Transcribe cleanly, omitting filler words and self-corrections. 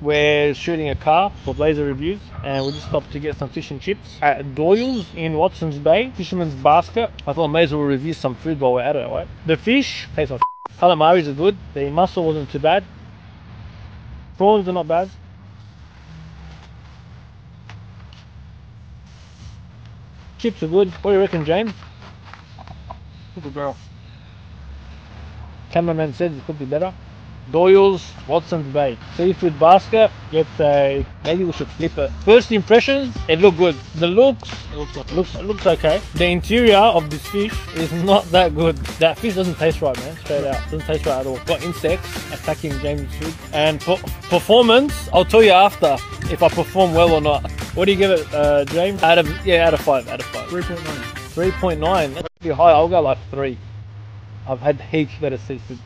We're shooting a car for Blazer Reviews, and we just stopped to get some fish and chips at Doyle's in Watson's Bay, Fisherman's Basket. I thought I may as well review some food while we're at it, right? The fish tastes like calamaris are good. The mussel wasn't too bad. Prawns are not bad. Chips are good. What do you reckon, James? Good girl. Cameraman said it could be better. Doyle's, Watson's Bay. Seafood basket, gets a, maybe we should flip it. First impressions, it looked good. The looks, it looks okay. The interior of this fish is not that good. That fish doesn't taste right, man, straight out. Doesn't taste right at all. Got insects attacking James' food. And for performance, I'll tell you after if I perform well or not. What do you give it, James? Out of 5, out of 5. 3.9. 3.9, that's pretty high. I'll go like 3. I've had heaps better seafood.